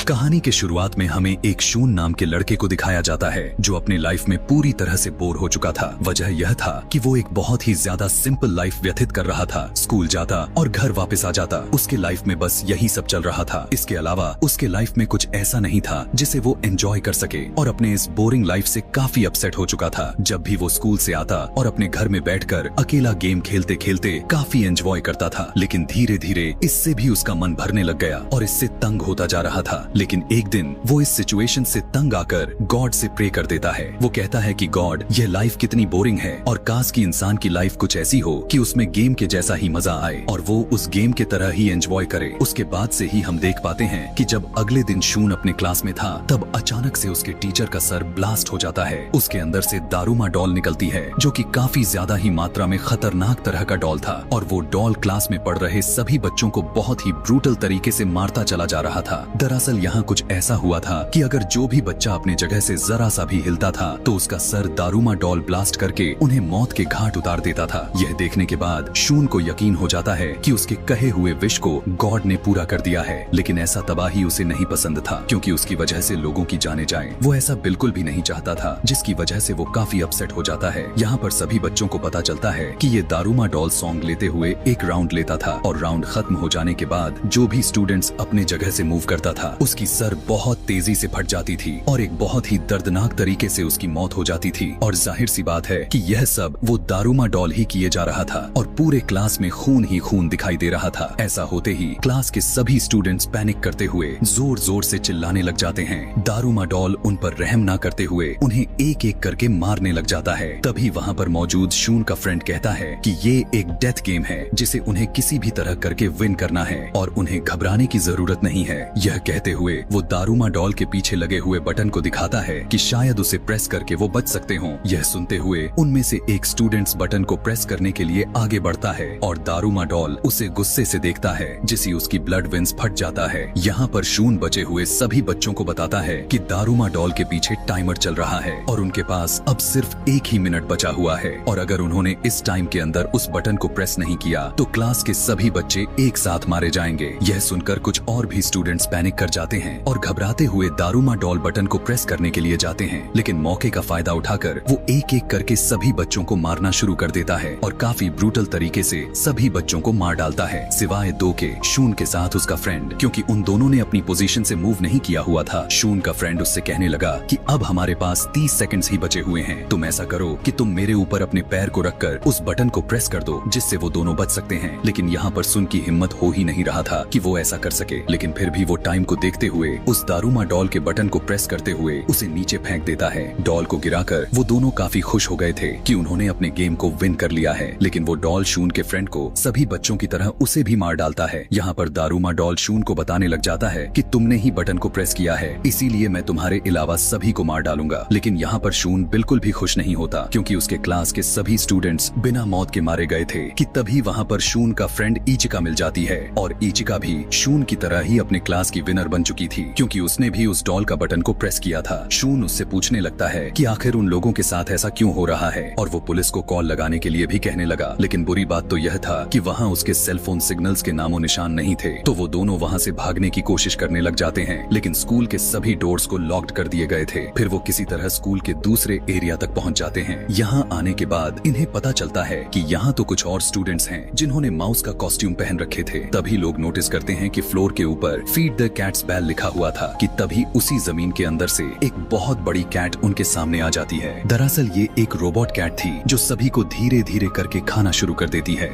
कहानी के शुरुआत में हमें एक शून नाम के लड़के को दिखाया जाता है जो अपने लाइफ में पूरी तरह से बोर हो चुका था। वजह यह था कि वो एक बहुत ही ज्यादा सिंपल लाइफ व्यतीत कर रहा था। स्कूल जाता और घर वापस आ जाता। उसके लाइफ में बस यही सब चल रहा था। इसके अलावा उसके लाइफ में कुछ ऐसा नहीं था जिसे वो एंजॉय कर सके और अपने इस बोरिंग लाइफ से काफी अपसेट हो चुका था। जब भी वो स्कूल से आता और अपने घर में बैठकर अकेला गेम खेलते खेलते काफी एंजॉय करता था, लेकिन धीरे धीरे इससे भी उसका मन भरने लग गया और इससे तंग होता जा रहा था। लेकिन एक दिन वो इस सिचुएशन से तंग आकर गॉड से प्रे कर देता है। वो कहता है कि गॉड, ये लाइफ कितनी बोरिंग है और काश की इंसान की लाइफ कुछ ऐसी हो कि उसमें गेम के जैसा ही मजा आए और वो उस गेम के तरह ही एंजॉय करे। उसके बाद से ही हम देख पाते हैं कि जब अगले दिन शून अपने क्लास में था तब अचानक से उसके टीचर का सर ब्लास्ट हो जाता है। उसके अंदर से दारूमा डॉल निकलती है जो कि काफी ज्यादा ही मात्रा में खतरनाक तरह का डॉल था और वो डॉल क्लास में पढ़ रहे सभी बच्चों को बहुत ही ब्रूटल तरीके से मारता चला जा रहा था। दरअसल यहाँ कुछ ऐसा हुआ था कि अगर जो भी बच्चा अपने जगह से जरा सा भी हिलता था तो उसका सर दारूमा डॉल ब्लास्ट करके उन्हें मौत के घाट उतार देता था। यह देखने के बाद शून को यकीन हो जाता है कि उसके कहे हुए विश को गॉड ने पूरा कर दिया है। लेकिन ऐसा तबाही उसे नहीं पसंद था क्योंकि उसकी वजह से लोगों की जाने जाएं। वो ऐसा बिल्कुल भी नहीं चाहता था, जिसकी वजह से वो काफी अपसेट हो जाता है। यहाँ पर सभी बच्चों को पता चलता है कि ये दारूमा डॉल सॉन्ग लेते हुए एक राउंड लेता था और राउंड खत्म हो जाने के बाद जो भी स्टूडेंट्स अपने जगह से मूव करता था उसकी सर बहुत तेजी से फट जाती थी और एक बहुत ही दर्दनाक तरीके से उसकी मौत हो जाती थी। और जाहिर सी बात है कि यह सब वो दारूमा डॉल ही किए जा रहा था और पूरे क्लास में खून ही खून दिखाई दे रहा था। ऐसा होते ही क्लास के सभी स्टूडेंट्स पैनिक करते हुए जोर जोर से चिल्लाने लग जाते हैं। दारूमा डॉल उन पर रहम ना करते हुए उन्हें एक एक करके मारने लग जाता है। तभी वहाँ पर मौजूद शून का फ्रेंड कहता है कि ये एक डेथ गेम है जिसे उन्हें किसी भी तरह करके विन करना है और उन्हें घबराने की जरूरत नहीं है। यह कहते हुए वो दारूमा डॉल के पीछे लगे हुए बटन को दिखाता है कि शायद उसे प्रेस करके वो बच सकते हों। यह सुनते हुए उनमें से एक स्टूडेंट्स बटन को प्रेस करने के लिए आगे बढ़ता है और दारूमा डॉल उसे गुस्से से देखता है जिससे उसकी ब्लड वेन्स फट जाता है। यहाँ पर शून बचे हुए सभी बच्चों को बताता है कि दारूमा डॉल के पीछे टाइमर चल रहा है और उनके पास अब सिर्फ 1 ही मिनट बचा हुआ है और अगर उन्होंने इस टाइम के अंदर उस बटन को प्रेस नहीं किया तो क्लास के सभी बच्चे एक साथ मारे जाएंगे। यह सुनकर कुछ और भी स्टूडेंट्स पैनिक कर जाते हैं और घबराते हुए दारूमा डॉल बटन को प्रेस करने के लिए जाते हैं, लेकिन मौके का फायदा उठाकर वो एक एक करके सभी बच्चों को मारना शुरू कर देता है और काफी ब्रूटल तरीके से सभी बच्चों को मार डालता है सिवाय 2 के, शून के साथ उसका फ्रेंड। क्योंकि उन दोनों ने अपनी पोजीशन से मूव नहीं किया हुआ था, शून का फ्रेंड उससे कहने लगा कि अब हमारे पास 30 सेकंड्स ही बचे हुए हैं, तुम ऐसा करो कि तुम मेरे ऊपर अपने पैर को रखकर उस बटन को प्रेस कर दो जिससे वो दोनों बच सकते हैं। लेकिन यहाँ पर सुन की हिम्मत हो ही नहीं रहा था कि वो ऐसा कर सके, लेकिन फिर भी वो टाइम को देखते हुए उस दारूमा डॉल के बटन को प्रेस करते हुए उसे नीचे फेंक देता है। डॉल को गिराकर वो दोनों काफी खुश हो गए थे कि उन्होंने अपने गेम को विन कर लिया है। लेकिन वो डॉल शून के फ्रेंड को सभी बच्चों की तरह उसे भी मार डालता है। यहाँ पर दारूमा डॉल शून को बताने लग जाता है कि तुमने ही बटन को प्रेस किया है, इसीलिए मैं तुम्हारे अलावा सभी को मार डालूंगा। लेकिन यहाँ पर शून बिल्कुल भी खुश नहीं होता क्योंकि उसके क्लास के सभी स्टूडेंट्स बिना मौत के मारे गए थे कि तभी वहाँ पर शून का फ्रेंड इचिका मिल जाती है और इचिका भी शून की तरह ही अपने क्लास की विनर बन चुकी थी क्योंकि उसने भी उस डॉल का बटन को प्रेस किया था। शून उससे पूछने लगता है कि आखिर उन लोगों के साथ ऐसा क्यों हो रहा है और वो पुलिस को कॉल लगाने के लिए भी कहने लगा। लेकिन बुरी बात तो यह था कि वहाँ उसके सेल फोन सिग्नल्स के नामो निशान नहीं थे, तो वो दोनों वहाँ से भागने की कोशिश करने लग जाते हैं। लेकिन स्कूल के सभी डोर्स को लॉक्ड कर दिए गए थे। फिर वो किसी तरह स्कूल के दूसरे एरिया तक पहुँच जाते हैं। यहाँ आने के बाद इन्हें पता चलता है कि यहाँ तो कुछ और स्टूडेंट्स हैं जिन्होंने माउस का कॉस्ट्यूम पहन रखे थे। तभी लोग नोटिस करते हैं कि फ्लोर के ऊपर फीड द कैट्स बेल लिखा हुआ था कि तभी उसी जमीन के अंदर से एक बहुत बड़ी कैट उनके सामने आ जाती है। दरअसल ये एक रोबोट कैट थी जो सभी को धीरे धीरे करके खाना शुरू कर देती है।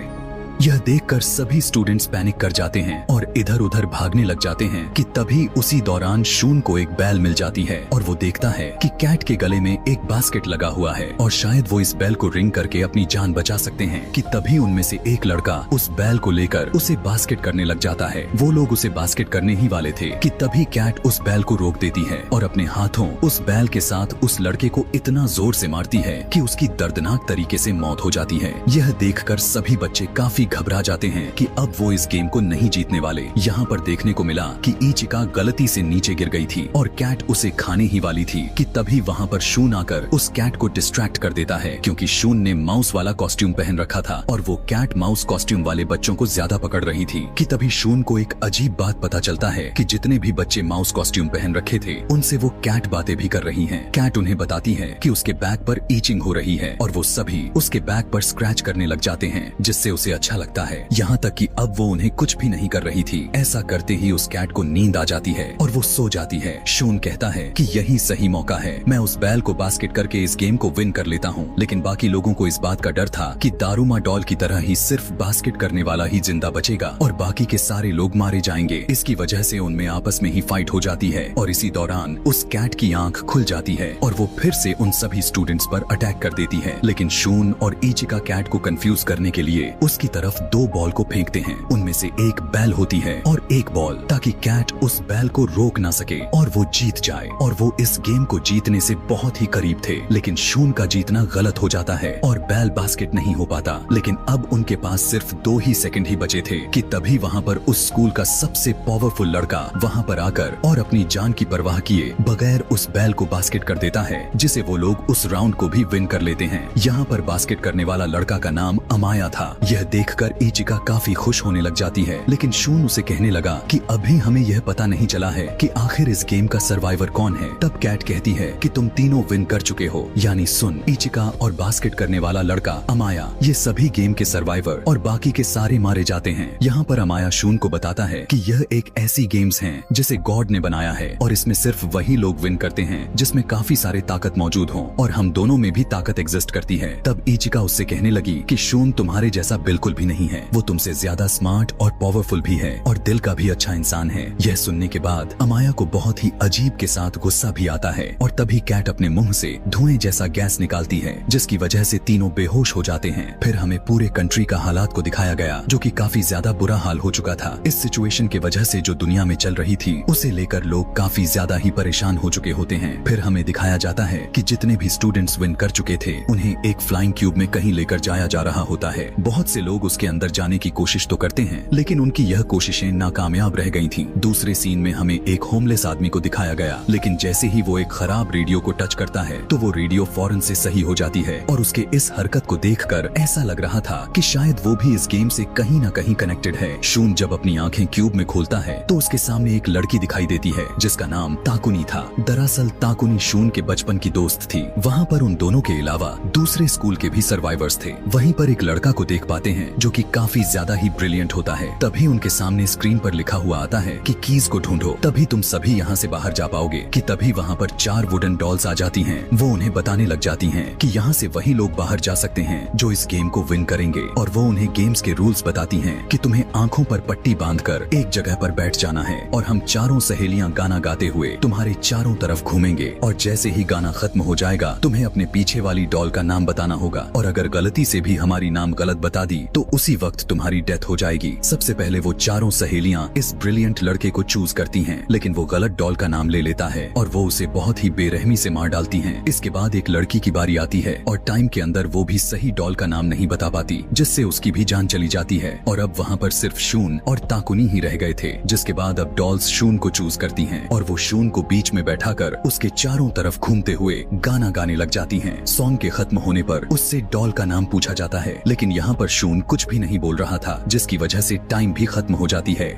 यह देखकर सभी स्टूडेंट्स पैनिक कर जाते हैं और इधर उधर भागने लग जाते हैं कि तभी उसी दौरान शून को एक बैल मिल जाती है और वो देखता है कि कैट के गले में एक बास्केट लगा हुआ है और शायद वो इस बैल को रिंग करके अपनी जान बचा सकते हैं कि तभी उनमें से एक लड़का उस बैल को लेकर उसे बास्केट करने लग जाता है। वो लोग उसे बास्केट करने ही वाले थे कि तभी कैट उस बैल को रोक देती है और अपने हाथों उस बैल के साथ उस लड़के को इतना जोर से मारती है कि उसकी दर्दनाक तरीके से मौत हो जाती है। यह देखकर सभी बच्चे काफी घबरा जाते हैं कि अब वो इस गेम को नहीं जीतने वाले। यहाँ पर देखने को मिला कि इचिका गलती से नीचे गिर गई थी और कैट उसे खाने ही वाली थी कि तभी वहाँ पर शून आकर उस कैट को डिस्ट्रैक्ट कर देता है, क्योंकि शून ने माउस वाला कॉस्ट्यूम पहन रखा था और वो कैट माउस कॉस्ट्यूम वाले बच्चों को ज्यादा पकड़ रही थी। कि तभी शून को एक अजीब बात पता चलता है कि जितने भी बच्चे माउस कॉस्ट्यूम पहन रखे थे उनसे वो कैट बातें भी कर रही हैं। कैट उन्हें बताती है कि उसके बैक पर ईचिंग हो रही है और वो सभी उसके बैक पर स्क्रैच करने लग जाते हैं, जिससे उसे अच्छा लगता है। यहाँ तक कि अब वो उन्हें कुछ भी नहीं कर रही थी। ऐसा करते ही उस कैट को नींद आ जाती है और वो सो जाती है। शून कहता है कि यही सही मौका है, मैं उस बैल को बास्केट करके इस गेम को विन कर लेता हूँ। लेकिन बाकी लोगों को इस बात का डर था कि दारूमा डॉल की तरह ही सिर्फ बास्केट करने वाला ही जिंदा बचेगा और बाकी के सारे लोग मारे जाएंगे। इसकी वजह से उनमें आपस में ही फाइट हो जाती है और इसी दौरान उस कैट की आंख खुल जाती है और वो फिर से उन सभी स्टूडेंट्स पर अटैक कर देती है। लेकिन शून और इचिका कैट को कंफ्यूज करने के लिए उसकी तरफ 2 बॉल को फेंकते हैं। उनमें से एक बैल होती है और एक बॉल, ताकि कैट उस बैल को रोक ना सके और वो जीत जाए। और वो इस गेम को जीतने से बहुत ही करीब थे, लेकिन शून का जीतना गलत हो जाता है और बैल बास्केट नहीं हो पाता। लेकिन अब उनके पास सिर्फ 2 ही सेकंड ही बचे थे कि तभी वहाँ पर उस स्कूल का सबसे पावरफुल लड़का वहाँ पर आकर और अपनी जान की परवाह किए बगैर उस बैल को बास्केट कर देता है, जिसे वो लोग उस राउंड को भी विन कर लेते हैं। यहाँ पर बास्केट करने वाला लड़का का नाम अमाया था। यह देखकर इचिका काफी खुश होने लग जाती है, लेकिन शून उसे कहने लगा कि अभी हमें यह पता नहीं चला है कि आखिर इस गेम का सर्वाइवर कौन है। तब कैट कहती है कि तुम तीनों विन कर चुके हो, यानी सुन, इचिका और बास्केट करने वाला लड़का अमाया, ये सभी गेम के सर्वाइवर और बाकी के सारे मारे जाते हैं। यहाँ पर अमाया शून को बताता है कि यह एक ऐसी गेम्स है जिसे गॉड ने बनाया है और इसमें सिर्फ वही लोग विन करते हैं जिसमें काफी सारे ताकत मौजूद हों और हम दोनों में भी ताकत एग्जिस्ट करती है। तब इचिका उससे कहने लगी कि शून तुम्हारे जैसा बिल्कुल भी नहीं है, वो तुमसे ज्यादा स्मार्ट और पावरफुल भी है और दिल का भी अच्छा इंसान है। यह सुनने के बाद अमाया को बहुत ही अजीब के साथ गुस्सा भी आता है और तभी कैट अपने मुंह से धुएं जैसा गैस निकालती है, जिसकी वजह से तीनों बेहोश हो जाते हैं। फिर हमें पूरे कंट्री का हालात को दिखाया गया, जो कि काफी ज्यादा बुरा हाल हो चुका था। इस सिचुएशन की वजह से जो दुनिया में चल रही थी उसे लेकर लोग काफी ज्यादा ही परेशान हो चुके होते हैं। फिर हमें दिखाया जाता है कि जितने भी स्टूडेंट्स विन कर चुके थे उन्हें एक फ्लाइंग क्यूब में कहीं लेकर जाया जा रहा होता है। बहुत से लोग उसके अंदर जाने की कोशिश तो करते हैं, लेकिन उनकी यह कोशिशें नाकामयाब रह गई थीं। दूसरे सीन में हमें एक होमलेस आदमी को दिखाया गया, लेकिन जैसे ही वो एक खराब रेडियो को टच करता है तो वो रेडियो फौरन से सही हो जाती है और उसके इस हरकत को देखकर ऐसा लग रहा था कि शायद वो भी इस गेम से कहीं न कहीं कनेक्टेड है। शून जब अपनी आंखें क्यूब में खोलता है तो उसके सामने एक लड़की दिखाई देती है जिसका नाम ताकुनी था। दरअसल ताकुनी शून के बचपन की दोस्त थी। वहाँ पर उन दोनों के अलावा दूसरे स्कूल के भी सर्वाइवर्स थे। वहीं पर एक लड़का को देख पाते हैं जो कि काफी ज्यादा ही ब्रिलियंट होता है। तभी उनके सामने स्क्रीन पर लिखा हुआ आता है कि कीज को ढूंढो, तभी तुम सभी यहाँ से बाहर जा पाओगे। कि तभी वहाँ पर 4 वुडन डॉल्स आ जाती हैं। वो उन्हें बताने लग जाती हैं कि यहाँ से वही लोग बाहर जा सकते हैं जो इस गेम को विन करेंगे और वो उन्हें गेम्स के रूल्स बताती हैं कि तुम्हें आंखों पर पट्टी बांधकर एक जगह पर बैठ जाना है और हम चारों सहेलियां गाना गाते हुए तुम्हारे चारों तरफ घूमेंगे और जैसे ही गाना खत्म हो जाएगा तुम्हें अपने पीछे वाली डॉल का नाम बताना होगा और अगर गलती से भी हमारी नाम गलत बता दी तो उसी वक्त तुम्हारी डेथ हो जाएगी। सबसे पहले वो चारों सहेलियां इस ब्रिलियंट लड़के को चूज करती हैं, लेकिन वो गलत डॉल का नाम ले लेता है और वो उसे बहुत ही बेरहमी से मार डालती हैं। इसके बाद एक लड़की की बारी आती है और टाइम के अंदर वो भी सही डॉल का नाम नहीं बता पाती, जिससे उसकी भी जान चली जाती है और अब वहाँ पर सिर्फ शून और ताकुनी ही रह गए थे। जिसके बाद अब डॉल्स शून को चूज करती हैं और वो शून को बीच में बैठाकर उसके चारों तरफ घूमते हुए गाना गाने लग जाती हैं। सॉन्ग के खत्म होने पर उससे डॉल का नाम पूछा जाता है, लेकिन यहाँ पर शून कुछ भी नहीं बोल रहा था, जिसकी वजह से टाइम भी खत्म हो जाती है।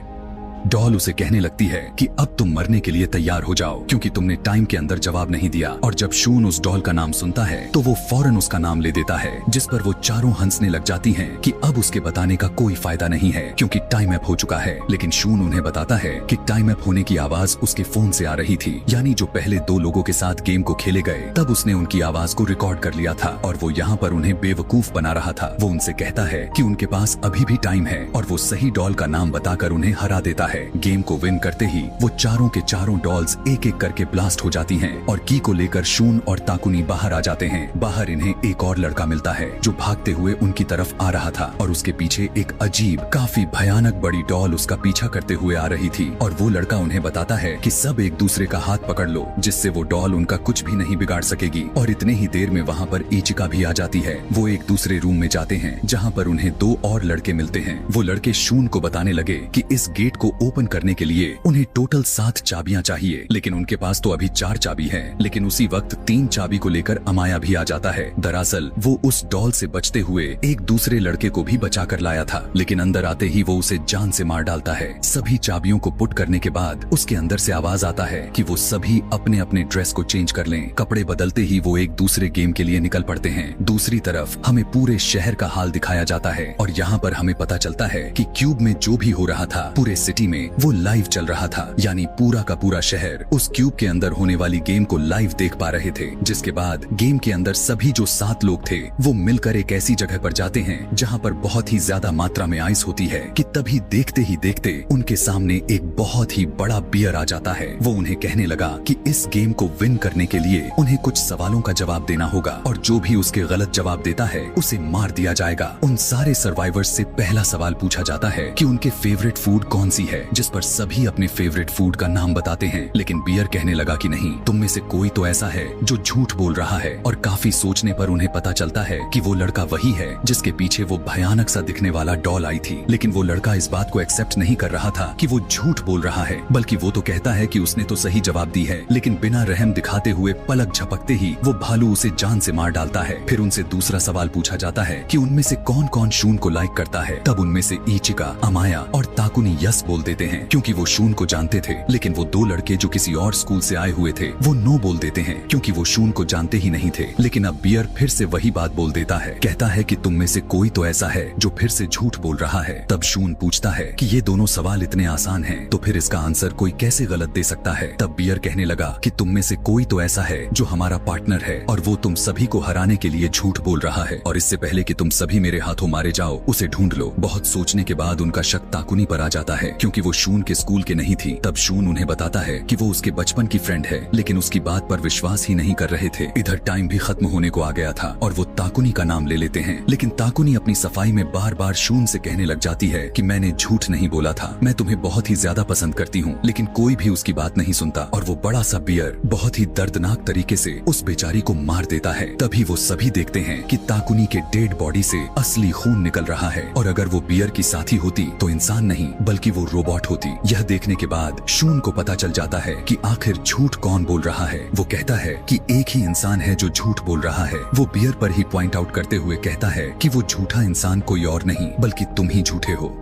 डॉल उसे कहने लगती है कि अब तुम मरने के लिए तैयार हो जाओ क्योंकि तुमने टाइम के अंदर जवाब नहीं दिया। और जब शून उस डॉल का नाम सुनता है तो वो फौरन उसका नाम ले देता है, जिस पर वो चारों हंसने लग जाती हैं कि अब उसके बताने का कोई फायदा नहीं है क्योंकि टाइम अप हो चुका है। लेकिन शून उन्हें बताता है कि टाइम अप होने की आवाज उसके फोन से आ रही थी, यानी जो पहले 2 लोगों के साथ गेम को खेले गए तब उसने उनकी आवाज को रिकॉर्ड कर लिया था और वो यहाँ पर उन्हें बेवकूफ बना रहा था। वो उनसे कहता है कि उनके पास अभी भी टाइम है और वो सही डॉल का नाम बताकर उन्हें हरा देता है। गेम को विन करते ही वो चारों के चारों डॉल्स एक एक करके ब्लास्ट हो जाती हैं और की को लेकर शून और ताकुनी बाहर आ जाते हैं। बाहर इन्हें एक और लड़का मिलता है जो भागते हुए उनकी तरफ आ रहा था और उसके पीछे एक अजीब काफी भयानक बड़ी डॉल उसका पीछा करते हुए आ रही थी। और वो लड़का उन्हें बताता है कि सब एक दूसरे का हाथ पकड़ लो, जिससे वो डॉल उनका कुछ भी नहीं बिगाड़ सकेगी। और इतने ही देर में वहाँ पर इचिका भी आ जाती है। वो एक दूसरे रूम में जाते हैं जहाँ पर उन्हें दो और लड़के मिलते हैं। वो लड़के शून को बताने लगे कि इस गेट को ओपन करने के लिए उन्हें टोटल 7 चाबियां चाहिए, लेकिन उनके पास तो अभी 4 चाबी है। लेकिन उसी वक्त 3 चाबी को लेकर अमाया भी आ जाता है। दरअसल वो उस डॉल से बचते हुए एक दूसरे लड़के को भी बचा कर लाया था, लेकिन अंदर आते ही वो उसे जान से मार डालता है। सभी चाबियों को पुट करने के बाद उसके अंदर से आवाज आता है कि वो सभी अपने अपने ड्रेस को चेंज कर लें। कपड़े बदलते ही वो एक दूसरे गेम के लिए निकल पड़ते हैं। दूसरी तरफ हमें पूरे शहर का हाल दिखाया जाता है और यहाँ पर हमें पता चलता है कि क्यूब में जो भी हो रहा था पूरे सिटी में वो लाइव चल रहा था, यानी पूरा का पूरा शहर उस क्यूब के अंदर होने वाली गेम को लाइव देख पा रहे थे। जिसके बाद गेम के अंदर सभी जो 7 लोग थे वो मिलकर एक ऐसी जगह पर जाते हैं जहाँ पर बहुत ही ज्यादा मात्रा में आइस होती है कि तभी देखते ही देखते उनके सामने एक बहुत ही बड़ा बियर आ जाता है। वो उन्हें कहने लगा कि इस गेम को विन करने के लिए उन्हें कुछ सवालों का जवाब देना होगा और जो भी उसके गलत जवाब देता है उसे मार दिया जाएगा। उन सारे सर्वाइवर्स से पहला सवाल पूछा जाता है कि उनके फेवरेट फूड कौन सी है, जिस पर सभी अपने फेवरेट फूड का नाम बताते हैं। लेकिन बियर कहने लगा कि नहीं, तुम में से कोई तो ऐसा है जो झूठ बोल रहा है। और काफी सोचने पर उन्हें पता चलता है कि वो लड़का वही है जिसके पीछे वो भयानक सा दिखने वाला डॉल आई थी। लेकिन वो लड़का इस बात को एक्सेप्ट नहीं कर रहा था कि वो झूठ बोल रहा है, बल्कि वो तो कहता है कि उसने तो सही जवाब दी है। लेकिन बिना रहम दिखाते हुए पलक झपकते ही वो भालू उसे जान से मार डालता है। फिर उनसे दूसरा सवाल पूछा जाता है कि उनमें से कौन कौन शून को लाइक करता है। तब उनमें से इचिका, अमाया और ताकुनी यस बोल देते हैं क्योंकि वो शून को जानते थे। लेकिन वो 2 लड़के जो किसी और स्कूल से आए हुए थे वो नो बोल देते हैं क्योंकि वो शून को जानते ही नहीं थे। लेकिन अब बियर फिर से वही बात बोल देता है, कहता है कि तुम में से कोई तो ऐसा है जो फिर से झूठ बोल रहा है। तब शून पूछता है कि ये दोनों सवाल इतने आसान हैं तो फिर इसका आंसर कोई कैसे गलत दे सकता है। तब बियर कहने लगा कि तुम में से कोई तो ऐसा है जो हमारा पार्टनर है और वो तुम सभी को हराने के लिए झूठ बोल रहा है और इससे पहले कि तुम सभी मेरे हाथों मारे जाओ उसे ढूंढ लो। बहुत सोचने के बाद उनका शक ताकुनी पर आ जाता है क्योंकि वो शून के स्कूल के नहीं थी। तब शून उन्हें बताता है कि वो उसके बचपन की फ्रेंड है, लेकिन उसकी बात पर विश्वास ही नहीं कर रहे थे। इधर टाइम भी खत्म होने को आ गया था और वो ताकुनी का नाम ले लेते हैं। लेकिन ताकुनी अपनी सफाई में बार बार शून से कहने लग जाती है कि मैंने झूठ नहीं बोला था, मैं तुम्हें बहुत ही ज्यादा पसंद करती हूँ। लेकिन कोई भी उसकी बात नहीं सुनता और वो बड़ा सा बियर बहुत ही दर्दनाक तरीके से उस बेचारी को मार देता है। तभी वो सभी देखते हैं कि ताकुनी के डेड बॉडी से असली खून निकल रहा है और अगर वो बियर की साथी होती तो इंसान नहीं बल्कि वो रोबोट होती। यह देखने के बाद शून को पता चल जाता है कि आखिर झूठ कौन बोल रहा है। वो कहता है कि एक ही इंसान है जो झूठ बोल रहा है। वो बियर पर ही पॉइंट आउट करते हुए कहता है कि वो झूठा इंसान कोई और नहीं बल्कि तुम ही झूठे हो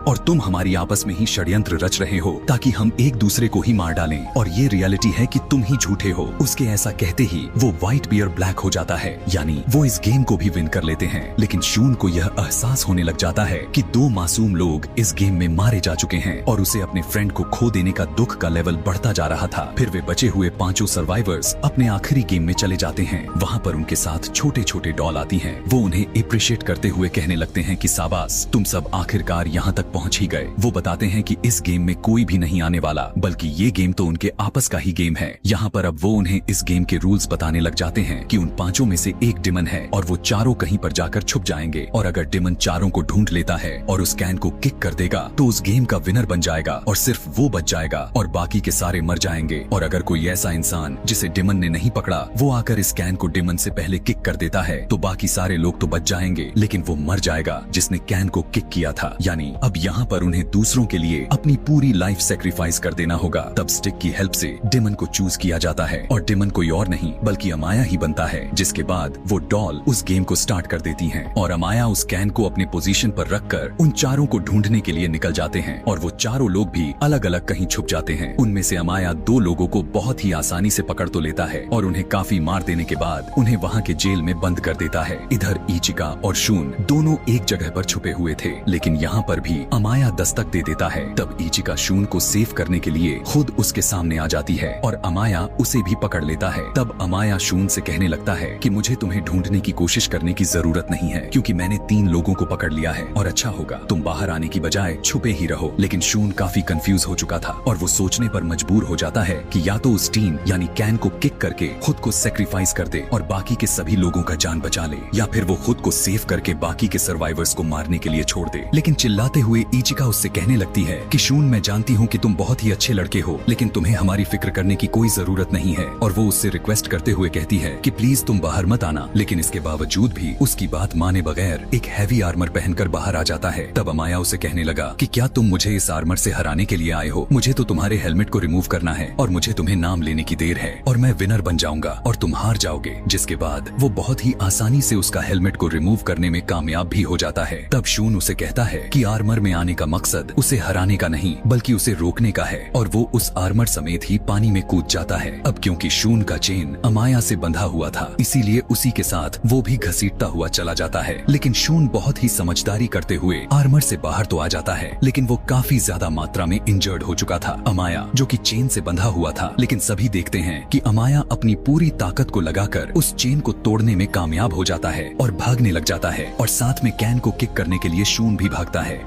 और तुम हमारी आपस में ही षड्यंत्र रच रहे हो ताकि हम एक दूसरे को ही मार डालें और ये रियलिटी है कि तुम ही झूठे हो। उसके ऐसा कहते ही वो व्हाइट बियर ब्लैक हो जाता है, यानी वो इस गेम को भी विन कर लेते हैं। लेकिन शून को यह एहसास होने लग जाता है कि 2 मासूम लोग इस गेम में मारे जा चुके हैं और उसे अपने फ्रेंड को खो देने का दुख का लेवल बढ़ता जा रहा था। फिर वे बचे हुए 5 सर्वाइवर्स अपने आखिरी गेम में चले जाते हैं। वहाँ पर उनके साथ छोटे छोटे डॉल आती हैं। वो उन्हें अप्रिशिएट करते हुए कहने लगते हैं कि शाबाश, तुम सब आखिरकार यहाँ तक पहुँच ही गए। वो बताते हैं कि इस गेम में कोई भी नहीं आने वाला बल्कि ये गेम तो उनके आपस का ही गेम है। यहाँ पर अब वो उन्हें इस गेम के रूल्स बताने लग जाते हैं कि उन 5 में से एक डिमन है और वो चारों कहीं पर जाकर छुप जाएंगे और अगर डिमन चारों को ढूंढ लेता है और उस कैन को किक कर देगा तो उस गेम का विनर बन जाएगा और सिर्फ वो बच जाएगा और बाकी के सारे मर जाएंगे। और अगर कोई ऐसा इंसान जिसे डिमन ने नहीं पकड़ा वो आकर इस कैन को डिमन से पहले किक कर देता है तो बाकी सारे लोग तो बच जाएंगे, लेकिन वो मर जाएगा जिसने कैन को किक किया था। यानी अब यहाँ पर उन्हें दूसरों के लिए अपनी पूरी लाइफ सेक्रीफाइस कर देना होगा। तब स्टिक की हेल्प से डिमन को चूज किया जाता है और डिमन कोई और नहीं बल्कि अमाया ही बनता है। जिसके बाद वो डॉल उस गेम को स्टार्ट कर देती हैं और अमाया उस कैन को अपने पोजीशन पर रखकर उन चारों को ढूंढने के लिए निकल जाते हैं और वो चारों लोग भी अलग अलग कहीं छुप जाते हैं। उनमें से अमाया 2 लोगों को बहुत ही आसानी से पकड़ तो लेता है और उन्हें काफी मार देने के बाद उन्हें वहाँ के जेल में बंद कर देता है। इधर इचिका और शून दोनों एक जगह पर छुपे हुए थे, लेकिन यहाँ पर भी अमाया दस्तक दे देता है। तब इचिका शून को सेव करने के लिए खुद उसके सामने आ जाती है और अमाया उसे भी पकड़ लेता है। तब अमाया शून से कहने लगता है कि मुझे तुम्हें ढूंढने की कोशिश करने की जरूरत नहीं है, क्योंकि मैंने 3 लोगों को पकड़ लिया है और अच्छा होगा तुम बाहर आने की बजाय छुपे ही रहो। लेकिन शून काफी कंफ्यूज हो चुका था और वो सोचने पर मजबूर हो जाता है कि या तो उस टीम यानी कैन को किक करके खुद को सेक्रीफाइस कर दे और बाकी के सभी लोगों का जान बचा ले, या फिर वो खुद को सेव करके बाकी के सर्वाइवर्स को मारने के लिए छोड़ दे। लेकिन चिल्लाते हुए इचिका उससे कहने लगती है कि शून, मैं जानती हूँ कि तुम बहुत ही अच्छे लड़के हो, लेकिन तुम्हें हमारी फिक्र करने की कोई जरूरत नहीं है। और वो उससे रिक्वेस्ट करते हुए कहती है कि प्लीज तुम बाहर मत आना। लेकिन इसके बावजूद भी उसकी बात माने बगैर एक हैवी आर्मर पहनकर बाहर आ जाता है। तब अमाया उसे कहने लगा कि क्या तुम मुझे इस आर्मर से हराने के लिए आए हो? मुझे तो तुम्हारे हेलमेट को रिमूव करना है और मुझे तुम्हें नाम लेने की देर है और मैं विनर बन जाऊंगा और तुम हार जाओगे। जिसके बाद वो बहुत ही आसानी से उसका हेलमेट को रिमूव करने में कामयाब भी हो जाता है। तब शून उसे कहता है कि आर्मर में आने का मकसद उसे हराने का नहीं बल्कि उसे रोकने का है, और वो उस आर्मर समेत ही पानी में कूद जाता है। अब क्योंकि शून का चेन अमाया से बंधा हुआ था, इसीलिए उसी के साथ वो भी घसीटता हुआ चला जाता है। लेकिन शून बहुत ही समझदारी करते हुए आर्मर से बाहर तो आ जाता है, लेकिन वो काफी ज्यादा मात्रा में इंजर्ड हो चुका था। अमाया जो कि चेन से बंधा हुआ था, लेकिन सभी देखते हैं कि अमाया अपनी पूरी ताकत को लगाकर उस चेन को तोड़ने में कामयाब हो जाता है और भागने लग जाता है, और साथ में कैन को किक करने के लिए शून भी भागता है।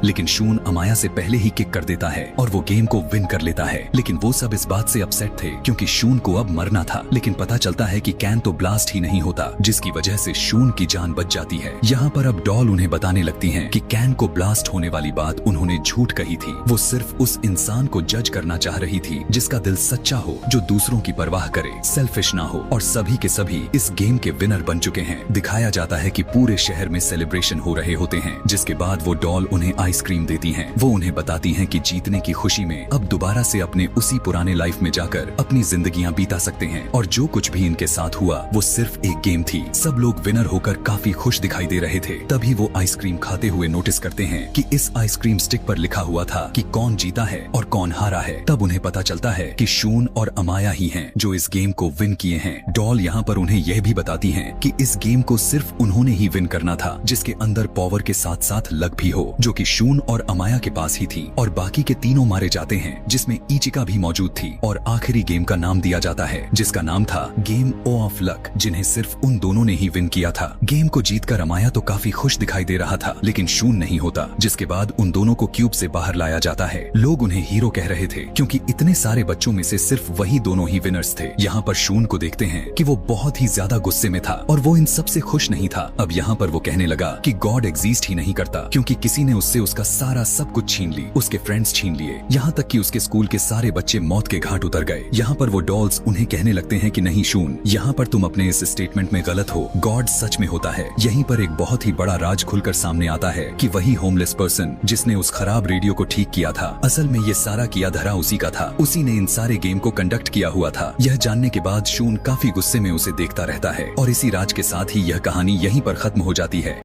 लेकिन शून अमाया से पहले ही किक कर देता है और वो गेम को विन कर लेता है। लेकिन वो सब इस बात से अपसेट थे क्योंकि शून को अब मरना था। लेकिन पता चलता है कि कैन तो ब्लास्ट ही नहीं होता, जिसकी वजह से शून की जान बच जाती है। यहाँ पर अब डॉल उन्हें बताने लगती हैं कि कैन को ब्लास्ट होने वाली बात उन्होंने झूठ कही थी। वो सिर्फ उस इंसान को जज करना चाह रही थी जिसका दिल सच्चा हो, जो दूसरों की परवाह करे, सेल्फिश ना हो। और सभी के सभी इस गेम के विनर बन चुके हैं। दिखाया जाता है कि पूरे शहर में सेलिब्रेशन हो रहे होते हैं, जिसके बाद वो डॉल उन्हें आइसक्रीम देती हैं। वो उन्हें बताती हैं कि जीतने की खुशी में अब दोबारा से अपने उसी पुराने लाइफ में जाकर अपनी जिंदगियां बीता सकते हैं, और जो कुछ भी इनके साथ हुआ वो सिर्फ एक गेम थी। सब लोग विनर होकर काफी खुश दिखाई दे रहे थे। तभी वो आइसक्रीम खाते हुए नोटिस करते हैं कि इस आइसक्रीम स्टिक पर लिखा हुआ था कि कौन जीता है और कौन हारा है। तब उन्हें पता चलता है कि शून और अमाया ही हैं जो इस गेम को विन किए हैं। डॉल यहाँ पर उन्हें यह भी बताती हैं कि इस गेम को सिर्फ उन्होंने ही विन करना था, जिसके अंदर पावर के साथ साथ लक भी हो, जो कि शून और अमाया के पास ही थी। और बाकी के तीनों मारे जाते हैं, जिसमें इचिका भी मौजूद थी। और आखिरी गेम का नाम दिया जाता है, जिसका नाम था गेम ओ ऑफ लक, जिन्हें सिर्फ उन दोनों ने ही विन किया था। गेम को जीतकर अमाया तो काफी खुश दिखाई दे रहा था, लेकिन शून नहीं होता। जिसके बाद उन दोनों को क्यूब से बाहर लाया जाता है। लोग उन्हें हीरो कह रहे थे क्योंकि इतने सारे बच्चों में से सिर्फ वही दोनों ही विनर्स थे। यहाँ पर शून को देखते हैं कि वो बहुत ही ज्यादा गुस्से में था और वो इन सबसे खुश नहीं था। अब यहाँ पर वो कहने लगा कि गॉड एग्जिस्ट ही नहीं करता, क्योंकि किसी ने उससे उसका सारा सब कुछ छीन ली, उसके फ्रेंड्स छीन लिए, यहाँ तक कि उसके स्कूल के सारे बच्चे मौत के घाट उतर गए। यहाँ पर वो डॉल्स उन्हें कहने लगते हैं कि नहीं शून, यहाँ पर तुम अपने इस स्टेटमेंट में गलत हो, गॉड सच में होता है। यहीं पर एक बहुत ही बड़ा राज खुलकर सामने आता है कि वही होमलेस पर्सन जिसने उस खराब रेडियो को ठीक किया था, असल में ये सारा किया धरा उसी का था। उसी ने इन सारे गेम को कंडक्ट किया हुआ था। यह जानने के बाद शून काफी गुस्से में उसे देखता रहता है और इसी राज के साथ ही यह कहानी यहीं पर खत्म हो जाती है।